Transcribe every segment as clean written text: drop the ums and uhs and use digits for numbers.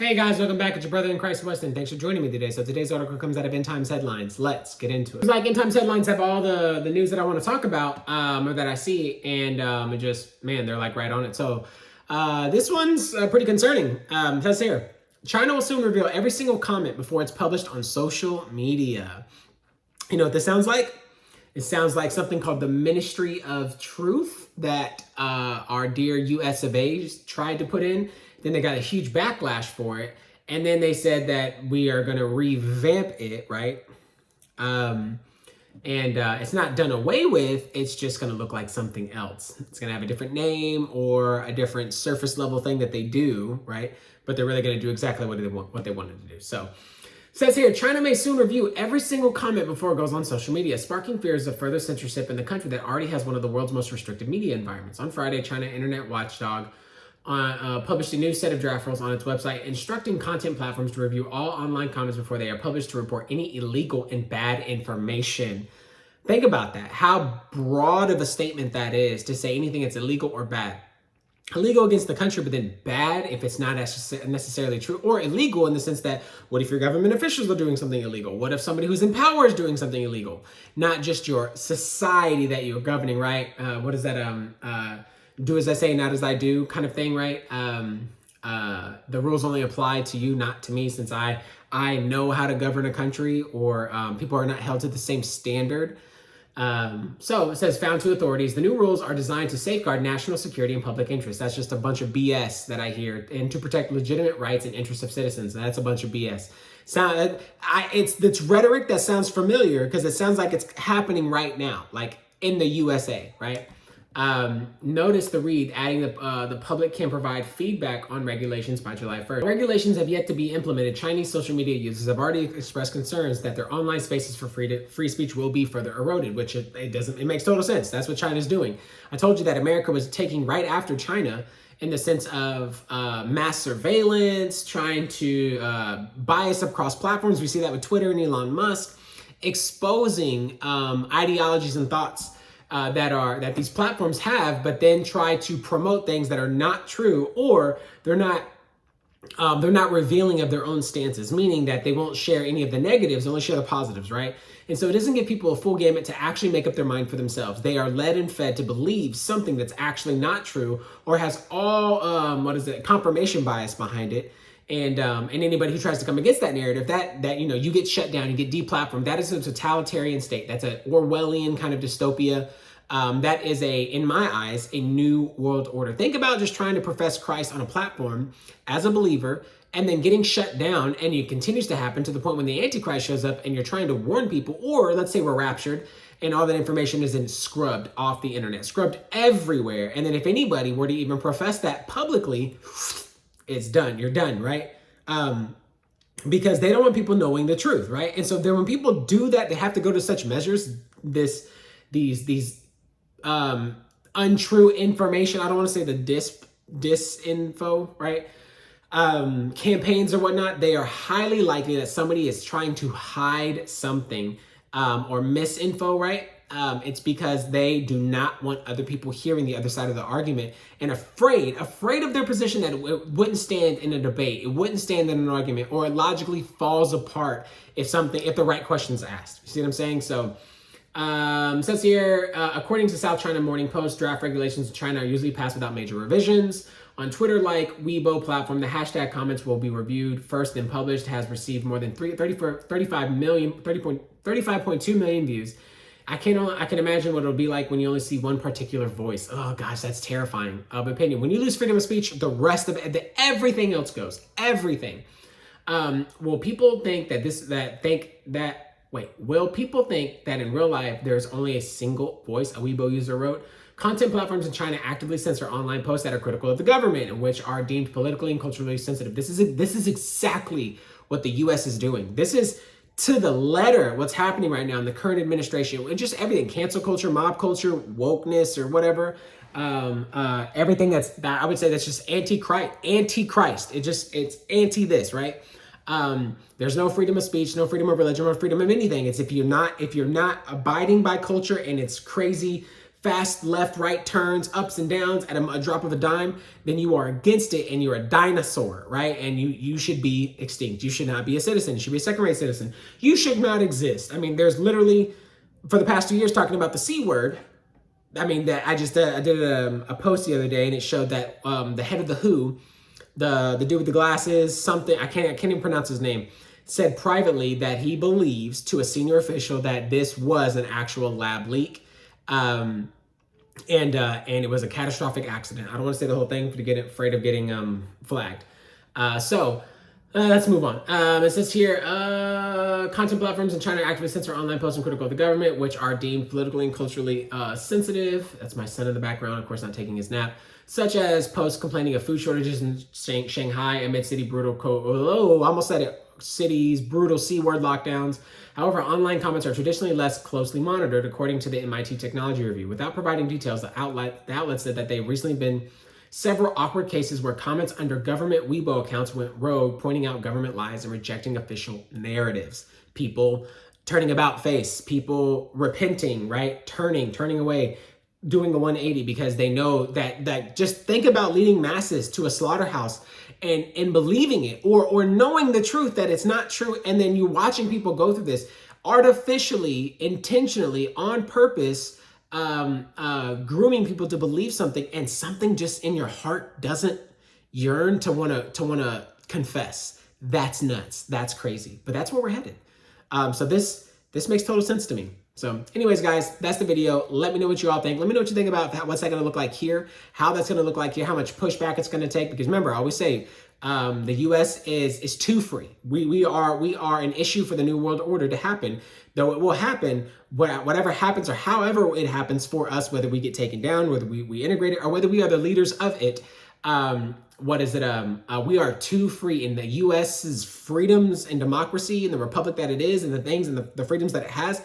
Hey guys, welcome back. It's your brother in Christ, Weston. Thanks for joining me today. So today's article comes out of End Times Headlines. Let's get into it. It's like End Times Headlines have all the news that I want to talk about, or that I see, and it just, man, they're like right on it. So this one's pretty concerning. It says here, China will soon reveal every single comment before it's published on social media. You know what this sounds like? It sounds like something called the Ministry of Truth that our dear US of A tried to put in. Then they got a huge backlash for it. And then they said that we are going to revamp it, right? It's not done away with. It's just going to look like something else. It's going to have a different name or a different surface level thing that they do, right? But they're really going to do exactly what they wanted to do. So it says here, China may soon review every single comment before it goes on social media, sparking fears of further censorship in the country that already has one of the world's most restricted media environments. On Friday, China Internet Watchdog published a new set of draft rules on its website, instructing content platforms to review all online comments before they are published to report any illegal and bad information. Think about that. How broad of a statement that is to say anything that's illegal or bad. Illegal against the country, but then bad if it's not necessarily true, or illegal in the sense that what if your government officials are doing something illegal? What if somebody who's in power is doing something illegal? Not just your society that you're governing, right? What is that? Do as I say, not as I do kind of thing, right? The rules only apply to you, not to me, since I know how to govern a country, or people are not held to the same standard. So it says, found to authorities, the new rules are designed to safeguard national security and public interest. That's just a bunch of BS that I hear, and to protect legitimate rights and interests of citizens. That's a bunch of BS. It's rhetoric that sounds familiar because it sounds like it's happening right now, like in the USA, right? Notice the read, adding the public can provide feedback on regulations by July 1st. Regulations have yet to be implemented. Chinese social media users have already expressed concerns that their online spaces for free speech will be further eroded, which it makes total sense. That's what China's doing. I told you that America was taking right after China in the sense of mass surveillance, trying to bias across platforms. We see that with Twitter and Elon Musk, exposing ideologies and thoughts that these platforms have, but then try to promote things that are not true, or they're not revealing of their own stances, meaning that they won't share any of the negatives, only share the positives, right? And so it doesn't give people a full gamut to actually make up their mind for themselves. They are led and fed to believe something that's actually not true, or has all confirmation bias behind it. And anybody who tries to come against that narrative, that you get shut down, you get deplatformed. That is a totalitarian state. That's an Orwellian kind of dystopia. That is in my eyes, a new world order. Think about just trying to profess Christ on a platform as a believer and then getting shut down, and it continues to happen to the point when the Antichrist shows up and you're trying to warn people, or let's say we're raptured and all that information is then scrubbed off the internet, scrubbed everywhere. And then if anybody were to even profess that publicly, it's done. You're done, right? Because they don't want people knowing the truth, right? And so then when people do that, they have to go to such measures, these untrue information. I don't want to say the disinfo, right? Campaigns or whatnot, they are highly likely that somebody is trying to hide something, or misinfo, right? It's because they do not want other people hearing the other side of the argument, and afraid of their position that it wouldn't stand in a debate, it wouldn't stand in an argument, or it logically falls apart if the right question's asked. You see what I'm saying? So says here, according to South China Morning Post, draft regulations in China are usually passed without major revisions. On Twitter, like Weibo platform, the hashtag comments will be reviewed first, then published, has received more than 35.2 million views. I can imagine what it'll be like when you only see one particular voice. Oh gosh, that's terrifying of opinion. When you lose freedom of speech, the rest of it, everything else goes. Everything. Will people think that will people think that in real life there's only a single voice? A Weibo user wrote, content platforms in China actively censor online posts that are critical of the government and which are deemed politically and culturally sensitive. This is exactly what the US is doing. This is to the letter what's happening right now in the current administration, and just everything, cancel culture, mob culture, wokeness, or whatever. Everything that I would say that's just anti-Christ. It's anti this, right? There's no freedom of speech, no freedom of religion, or freedom of anything. It's if you're not abiding by culture and its crazy fast left, right turns, ups and downs at a drop of a dime, then you are against it and you're a dinosaur, right? And you should be extinct. You should not be a citizen. You should be a second-rate citizen. You should not exist. I mean, there's literally, for the past 2 years, talking about the C word. I mean, that I did a post the other day, and it showed that the head of the WHO, the dude with the glasses, something, I can't even pronounce his name, said privately that he believes to a senior official that this was an actual lab leak. And it was a catastrophic accident. I don't want to say the whole thing to get afraid of getting flagged. Let's move on. It says here, content platforms in China actively censor online posts and critical of the government, which are deemed politically and culturally sensitive. That's my son in the background, of course, not taking his nap. Such as posts complaining of food shortages in Shanghai amid city's brutal C-word lockdowns. However, online comments are traditionally less closely monitored, according to the MIT Technology Review. Without providing details, the outlet said that they've recently been several awkward cases where comments under government Weibo accounts went rogue, pointing out government lies and rejecting official narratives. People turning about face, people repenting, right? Turning away, doing a 180 because they know that just think about leading masses to a slaughterhouse and believing it or knowing the truth that it's not true, and then you're watching people go through this artificially, intentionally, on purpose, grooming people to believe something, and something just in your heart doesn't yearn to wanna confess. That's nuts. That's crazy. But that's where we're headed. So this makes total sense to me. So anyways, guys, that's the video. Let me know what you all think. Let me know what you think about what's that going to look like here, how that's going to look like here, how much pushback it's going to take. Because remember, I always say the U.S. is too free. We are an issue for the New World Order to happen. Though it will happen, whatever happens or however it happens for us, whether we get taken down, whether we integrate it, or whether we are the leaders of it. We are too free, in the U.S.'s freedoms and democracy and the republic that it is and the things and the freedoms that it has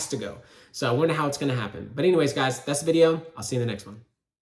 to go. So I wonder how it's going to happen. But anyways, guys, that's the video. I'll see you in the next one.